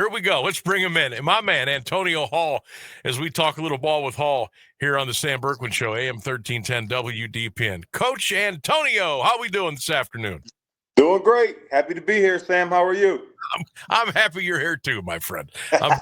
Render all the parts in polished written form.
Here we go. Let's bring him in. And my man, Antonio Hall, as we talk a little ball with Hall here on the Sam Bourquin Show, AM 1310 WDPN. Coach Antonio, how we doing this afternoon? Doing great. Happy to be here, Sam. How are you? I'm happy you're here too, my friend. I'm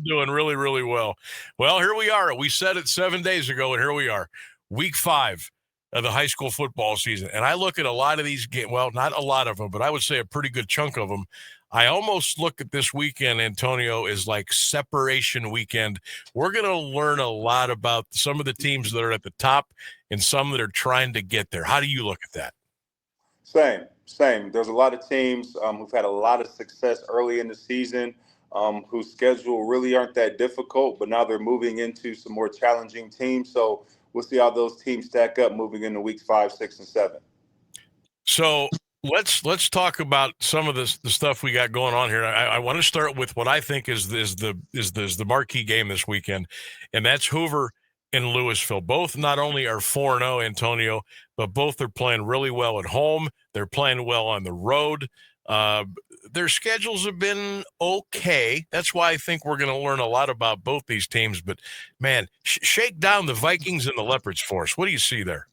doing really, really well. Well, here we are. We said it 7 days ago, and here we are. Week 5 of the high school football season. And I look at a lot of these games, well, not a lot of them, but I would say a pretty good chunk of them. I almost look at this weekend, Antonio, as like separation weekend. We're going to learn a lot about some of the teams that are at the top and some that are trying to get there. How do you look at that? Same. There's a lot of teams who've had a lot of success early in the season, whose schedule really aren't that difficult, but now they're moving into some more challenging teams. So we'll see how those teams stack up moving into weeks 5, 6, and 7. So let's talk about some of the stuff we got going on here. I want to start with what I think is the marquee game this weekend, and that's Hoover and Louisville. Both not only are 4-0, Antonio, but both are playing really well at home. They're playing well on the road. Their schedules have been okay. That's why I think we're going to learn a lot about both these teams. But, man, shake down the Vikings and the Leopards for us. What do you see there?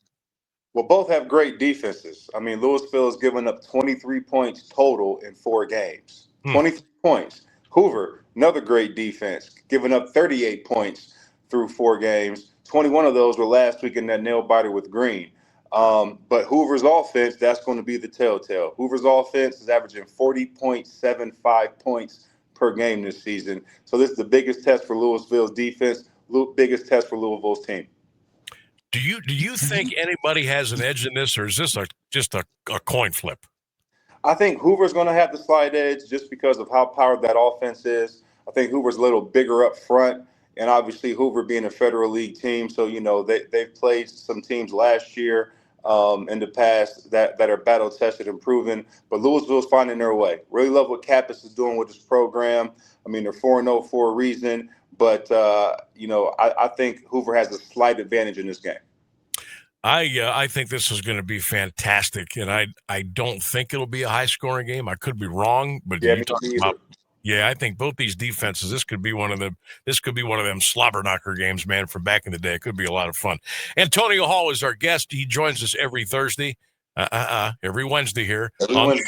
Well, both have great defenses. I mean, Louisville has given up 23 points total in 4 games. 23 points. Hoover, another great defense, giving up 38 points through 4 games. 21 of those were last week in that nail-biter with Green. But Hoover's offense, that's going to be the telltale. Hoover's offense is averaging 40.75 points per game this season. So this is the biggest test for Louisville's defense, biggest test for Louisville's team. Do you think anybody has an edge in this, or is this just a coin flip? I think Hoover's going to have the slight edge just because of how powered that offense is. I think Hoover's a little bigger up front, and obviously Hoover being a Federal League team, so they've played some teams last year in the past that are battle tested and proven. But Louisville's finding their way. Really love what Kappas is doing with this program. I mean, they're 4-0 for a reason. But, I think Hoover has a slight advantage in this game. I think this is going to be fantastic, and I don't think it'll be a high-scoring game. I could be wrong, but I think both these defenses, this could be one of them slobber knocker games, man, from back in the day. It could be a lot of fun. Antonio Hall is our guest. He joins us every Thursday, every Wednesday here on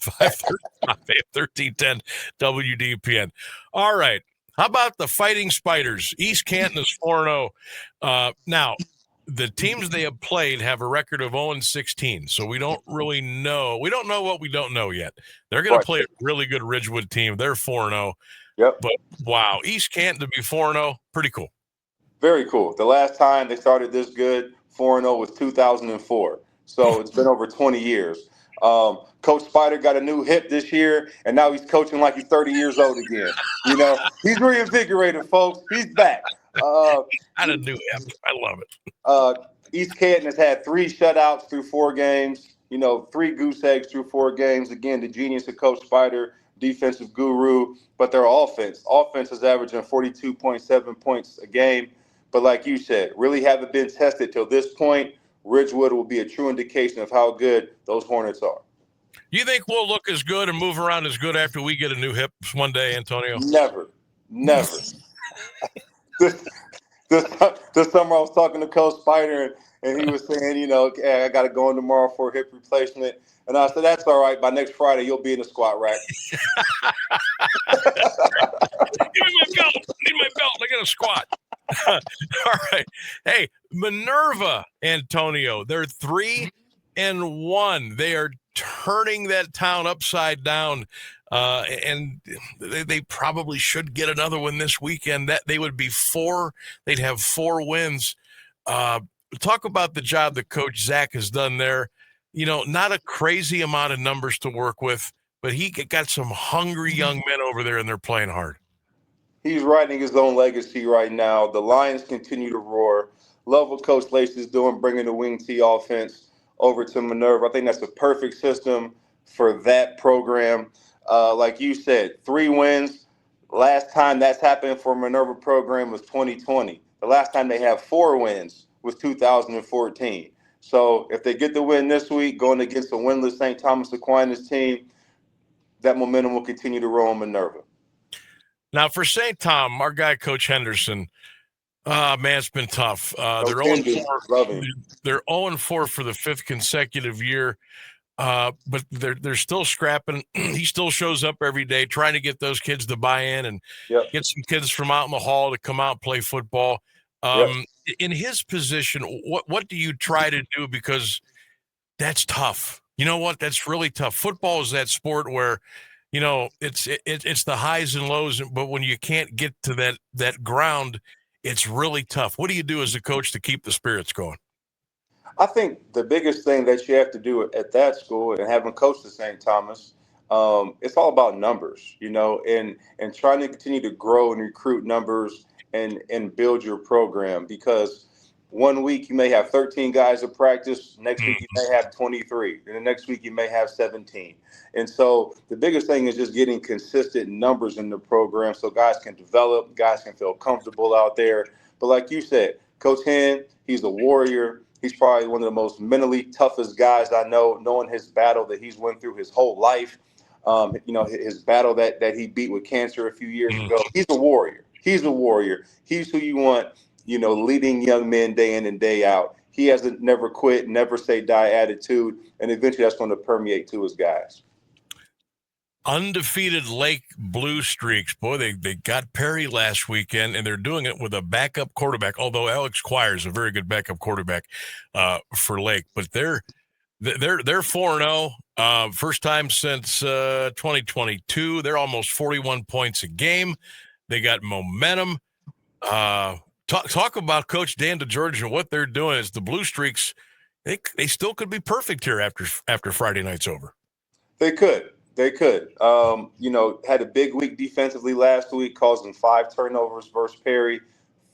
1310 WDPN. All right. How about the Fighting Spiders? East Canton is 4-0. Now, the teams they have played have a record of 0-16, so we don't really know. We don't know what we don't know yet. They're going to play a really good Ridgewood team. They're 4-0. Yep. But, wow, East Canton to be 4-0, pretty cool. Very cool. The last time they started this good, 4-0, was 2004. So it's been over 20 years. Coach Spider got a new hip this year, and now he's coaching like he's 30 years old again. He's reinvigorated, folks. He's back. Got a new hip. I love it. East Canton has had 3 shutouts through 4 games, 3 goose eggs through 4 games. Again, the genius of Coach Spider, defensive guru, but their offense is averaging 42.7 points a game. But like you said, really haven't been tested till this point. Ridgewood will be a true indication of how good those Hornets are. You think we'll look as good and move around as good after we get a new hip one day, Antonio? Never. This summer I was talking to Coach Spider, and he was saying, I got to go in tomorrow for a hip replacement. And I said, that's all right. By next Friday, you'll be in the squat rack. Give me my belt. I need my belt. I got to squat. All right. Hey, Minerva, Antonio, they're 3-1. They are turning that town upside down. And they probably should get another one this weekend. That they would be 4. They'd have 4 wins. Talk about the job that Coach Zach has done there. Not a crazy amount of numbers to work with, but he got some hungry young men over there, and they're playing hard. He's writing his own legacy right now. The Lions continue to roar. Love what Coach Lace is doing, bringing the wing T offense over to Minerva. I think that's the perfect system for that program. Like you said, 3 wins. Last time that's happened for a Minerva program was 2020. The last time they had 4 wins was 2014. So if they get the win this week, going against a winless St. Thomas Aquinas team, that momentum will continue to roll in Minerva. Now for St. Tom, our guy Coach Henderson, man, it's been tough. They're 0-4. Love him. They're 0-4 for the fifth consecutive year. But they're still scrapping. He still shows up every day trying to get those kids to buy in and get some kids from out in the hall to come out and play football. In his position, what do you try to do? Because that's tough. You know what? That's really tough. Football is that sport where, it's the highs and lows, but when you can't get to that ground, it's really tough. What do you do as a coach to keep the spirits going? I think the biggest thing that you have to do at that school, and having coached at St. Thomas, it's all about numbers, and trying to continue to grow and recruit numbers and build your program. Because one week you may have 13 guys at practice, next week you may have 23, and the next week you may have 17. And so the biggest thing is just getting consistent numbers in the program so guys can develop, guys can feel comfortable out there. But like you said, Coach Hen, he's a warrior. He's probably one of the most mentally toughest guys I know, knowing his battle that he's went through his whole life. His battle that he beat with cancer a few years ago. He's a warrior. He's a warrior. He's who you want, leading young men day in and day out. He has a never quit, never say die attitude, and eventually that's going to permeate to his guys. Undefeated Lake Blue Streaks. Boy, they got Perry last weekend, and they're doing it with a backup quarterback, although Alex Quire is a very good backup quarterback for Lake. But they're 4-0, first time since 2022. They're almost 41 points a game. They got momentum. Talk about Coach Dan DeGeorge and what they're doing. Is the Blue Streaks, they still could be perfect here after Friday night's over. They could. Had a big week defensively last week, causing 5 turnovers versus Perry,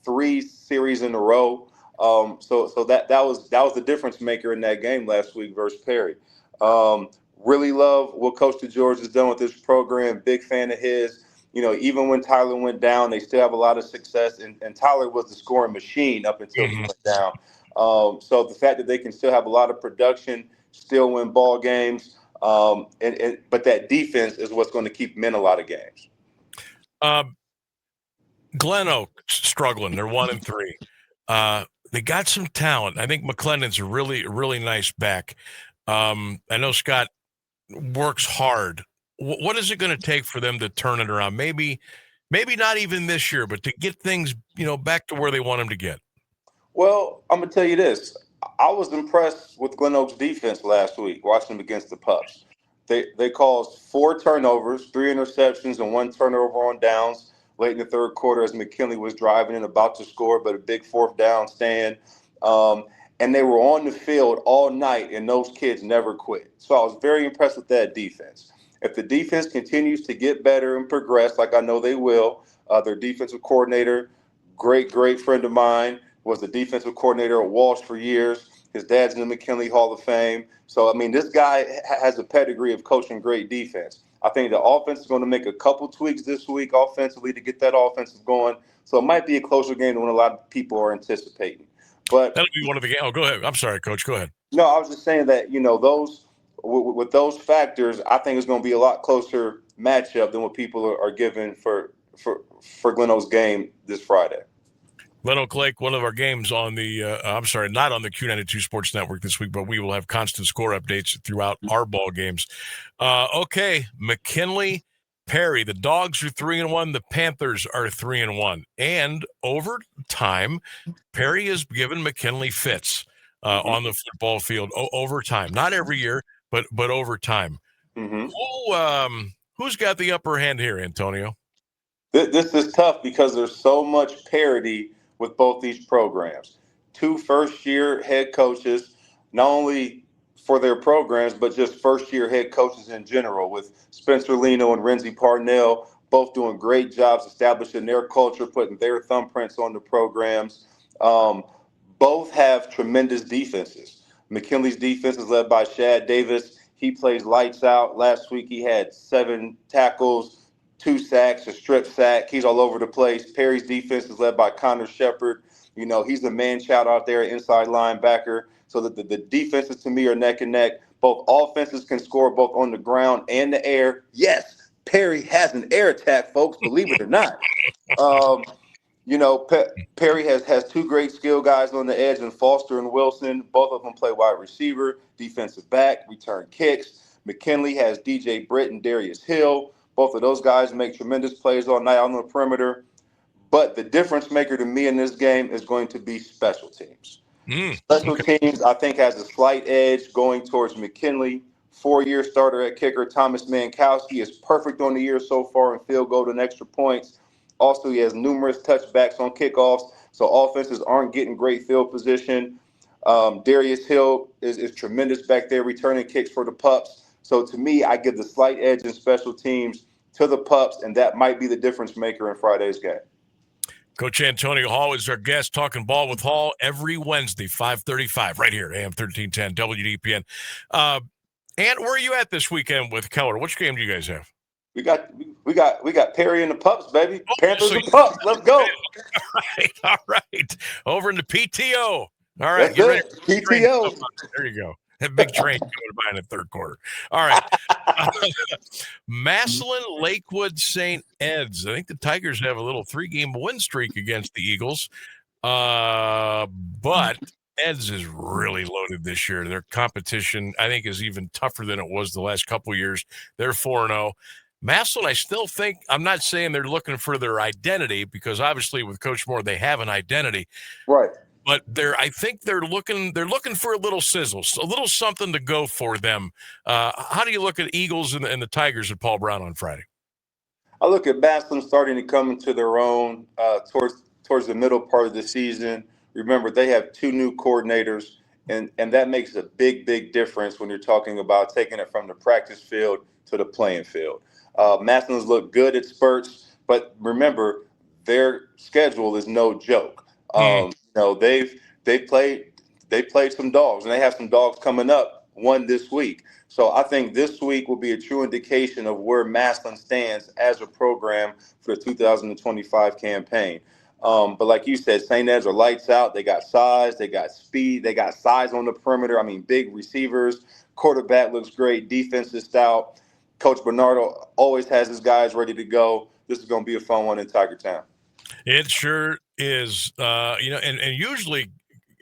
3 series in a row. So that was the difference maker in that game last week versus Perry. Really love what Coach DeGeorge has done with this program. Big fan of his. Even when Tyler went down, they still have a lot of success. And Tyler was the scoring machine up until he went down. So the fact that they can still have a lot of production, still win ball games. But that defense is what's going to keep them in a lot of games. Glen Oak struggling. They're 1-3. They got some talent. I think McClendon's a really, really nice back. I know Scott works hard. What is it going to take for them to turn it around? Maybe not even this year, but to get things, back to where they want them to get. Well, I'm going to tell you this. I was impressed with Glen Oak's defense last week, watching them against the Pups. They caused 4 turnovers, 3 interceptions, and 1 turnover on downs late in the third quarter as McKinley was driving and about to score, but a big 4th down stand. And they were on the field all night, and those kids never quit. So I was very impressed with that defense. If the defense continues to get better and progress, like I know they will, their defensive coordinator, great friend of mine, was the defensive coordinator at Walsh for years. His dad's in the McKinley Hall of Fame. So, this guy has a pedigree of coaching great defense. I think the offense is going to make a couple tweaks this week offensively to get that offensive going. So it might be a closer game than what a lot of people are anticipating. But that'll be one of the games. Oh, go ahead. I'm sorry, Coach. Go ahead. No, I was just saying that, those with those factors, I think it's going to be a lot closer matchup than what people are given for Glen Oak's game this Friday. Glen Oak Lake, one of our games on the, not on the Q92 Sports Network this week, but we will have constant score updates throughout our ball games. Okay, McKinley, Perry, the Dogs are 3-1, the Panthers are 3-1. And over time, Perry has given McKinley fits on the football field over time. Not every year, but over time. Who's got the upper hand here, Antonio? This is tough because there's so much parity with both these programs. 2 first-year head coaches, not only for their programs, but just first-year head coaches in general, with Spencer Leno and Renzi Parnell both doing great jobs establishing their culture, putting their thumbprints on the programs. Both have tremendous defenses. McKinley's defense is led by Shad Davis. He plays lights out. Last week he had 7 tackles, 2 sacks, a strip sack. He's all over the place. Perry's defense is led by Connor Shepard. He's the man-child out there, inside linebacker. So that the defenses, to me, are neck and neck. Both offenses can score both on the ground and the air. Yes, Perry has an air attack, folks, believe it or not. Um, Perry has two great skill guys on the edge, and Foster and Wilson. Both of them play wide receiver, defensive back, return kicks. McKinley has DJ Britt and Darius Hill. Both of those guys make tremendous plays all night on the perimeter. But the difference maker to me in this game is going to be special teams. Special teams, I think, has a slight edge going towards McKinley. 4-year starter at kicker Thomas Mankowski is perfect on the year so far in field goal and extra points. Also, he has numerous touchbacks on kickoffs, so offenses aren't getting great field position. Darius Hill is tremendous back there, returning kicks for the Pups. So to me, I give the slight edge in special teams to the Pups, and that might be the difference maker in Friday's game. Coach Antonio Hall is our guest, talking ball with Hall every Wednesday, 5:35, right here at AM 1310 WDPN. And where are you at this weekend with Keller? Which game do you guys have? We got Perry and the Pups, baby. Panthers and Pups. Let's go. All right. Over in the PTO. All right. Get ready. PTO. There you go. That big train coming by in the third quarter. All right. Massillon, Lakewood, St. Ed's. I think the Tigers have a little 3-game win streak against the Eagles. But Ed's is really loaded this year. Their competition, I think, is even tougher than it was the last couple of years. They're 4-0. Massillon, I still think, I'm not saying they're looking for their identity, because obviously with Coach Moore, they have an identity. Right. But I think they're looking for a little sizzle, a little something to go for them. How do you look at Eagles and the Tigers at Paul Brown on Friday? I look at Massillon starting to come into their own towards the middle part of the season. Remember, they have 2 new coordinators, and that makes a big, big difference when you're talking about taking it from the practice field to the playing field. Massillon's look good at spurts, but remember, their schedule is no joke. They've played some dogs, and they have some dogs coming up, one this week. So I think this week will be a true indication of where Massillon stands as a program for the 2025 campaign. But like you said, St. Ed's are lights out. They got size, they got speed, they got size on the perimeter. I mean, big receivers. Quarterback looks great. Defense is stout. Coach Bernardo always has his guys ready to go. This is going to be a fun one in Tiger Town. It sure is. And usually,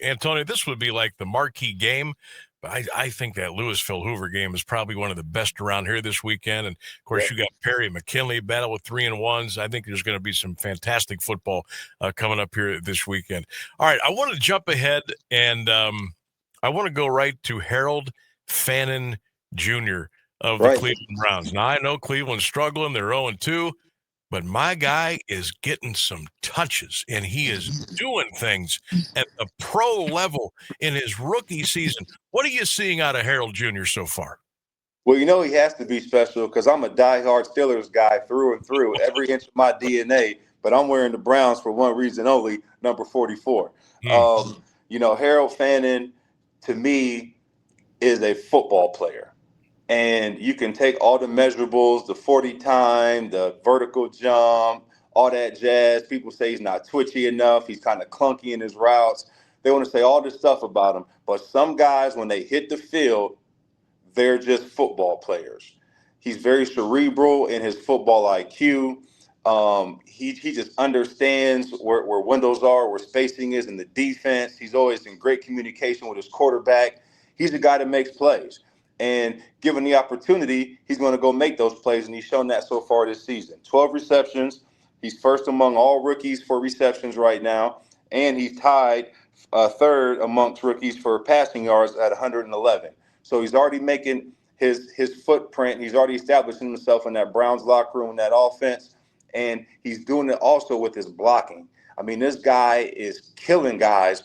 Antonio, this would be like the marquee game. But I think that Louisville Hoover game is probably one of the best around here this weekend. And of course, You got Perry and McKinley battle with 3-1s. I think there's going to be some fantastic football coming up here this weekend. All right, I want to jump ahead, and I want to go right to Harold Fannin Jr. of the Cleveland Browns. Now, I know Cleveland's struggling. They're 0-2. But my guy is getting some touches, and he is doing things at the pro level in his rookie season. What are you seeing out of Harold Jr. so far? Well, he has to be special, because I'm a diehard Steelers guy through and through, every inch of my DNA, but I'm wearing the Browns for one reason only, number 44. Harold Fannin, to me, is a football player. And you can take all the measurables, the 40 time, the vertical jump, all that jazz. People say he's not twitchy enough. He's kind of clunky in his routes. They want to say all this stuff about him. But some guys, when they hit the field, they're just football players. He's very cerebral in his football IQ. He just understands where windows are, where spacing is in the defense. He's always in great communication with his quarterback. He's a guy that makes plays. And given the opportunity, he's going to go make those plays, and he's shown that so far this season. 12 receptions. He's first among all rookies for receptions right now, and he's tied third amongst rookies for passing yards at 111. So he's already making his footprint. He's already establishing himself in that Browns locker room, that offense, and he's doing it also with his blocking. I mean, this guy is killing guys.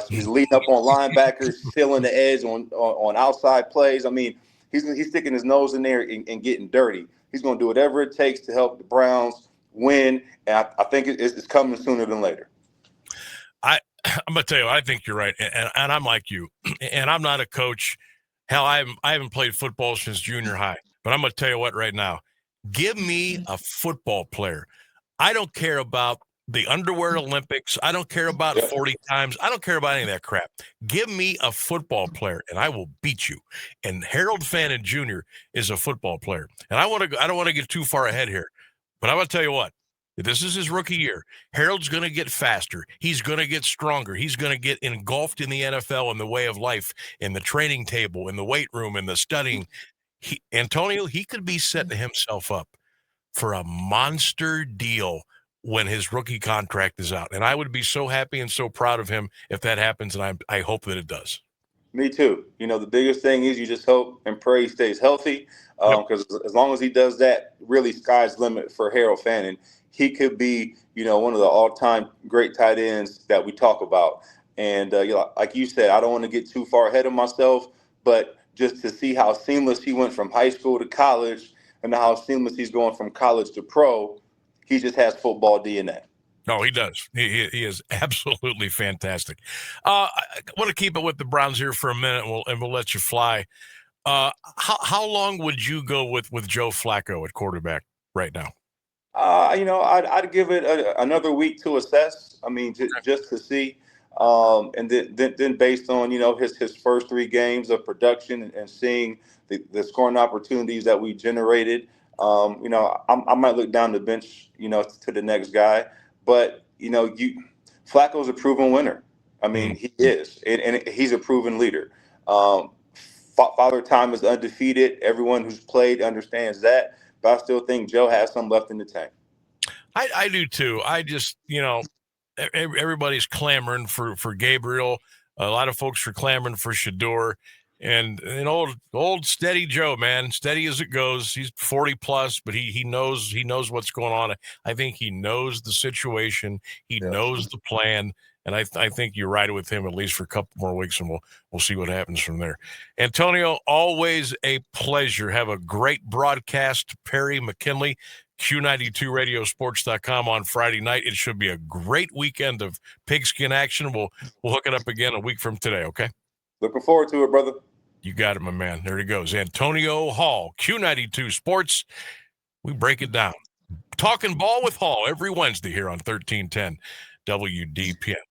He's leading up on linebackers, sealing the edge on outside plays. I mean, he's sticking his nose in there and getting dirty. He's going to do whatever it takes to help the Browns win, and I think it's coming sooner than later. I'm going to tell you, I think you're right, and I'm like you, and I'm not a coach. Hell, I haven't played football since junior high, but I'm going to tell you what right now. Give me a football player. I don't care about the underwear Olympics. I don't care about 40 times. I don't care about any of that crap. Give me a football player, and I will beat you. And Harold Fannin Jr. is a football player. And I don't want to get too far ahead here, but I want to tell you what. This is his rookie year. Harold's going to get faster. He's going to get stronger. He's going to get engulfed in the NFL in the way of life, in the training table, in the weight room, in the studying. Antonio, he could be setting himself up for a monster deal when his rookie contract is out. And I would be so happy and so proud of him if that happens, and I hope that it does. Me too. The biggest thing is you just hope and pray he stays healthy, because as long as he does that, really sky's the limit for Harold Fannin. He could be, one of the all-time great tight ends that we talk about. And like you said, I don't want to get too far ahead of myself, but just to see how seamless he went from high school to college and how seamless he's going from college to pro, he just has football DNA. No, he does. He is absolutely fantastic. I want to keep it with the Browns here for a minute, and we'll let you fly. How long would you go with Joe Flacco at quarterback right now? I'd give it another week to assess. I mean, just to see, and then based on his first 3 games of production and seeing the scoring opportunities that we generated, I might look down the bench, to the next guy. But Flacco's a proven winner. I mean, he is, and he's a proven leader. Father Time is undefeated. Everyone who's played understands that. But I still think Joe has some left in the tank. I do too. I just, everybody's clamoring for Gabriel. A lot of folks are clamoring for Shador. And an old steady Joe, man, steady as it goes. He's 40 plus, but he knows what's going on. I think he knows the situation. He knows the plan. And I think you're right with him at least for a couple more weeks, and we'll see what happens from there. Antonio, always a pleasure. Have a great broadcast, Perry McKinley, Q92radiosports.com on Friday night. It should be a great weekend of pigskin action. We'll hook it up again a week from today, okay? Looking forward to it, brother. You got it, my man. There he goes. Antonio Hall, Q92 Sports. We break it down. Talking ball with Hall every Wednesday here on 1310 WDPN.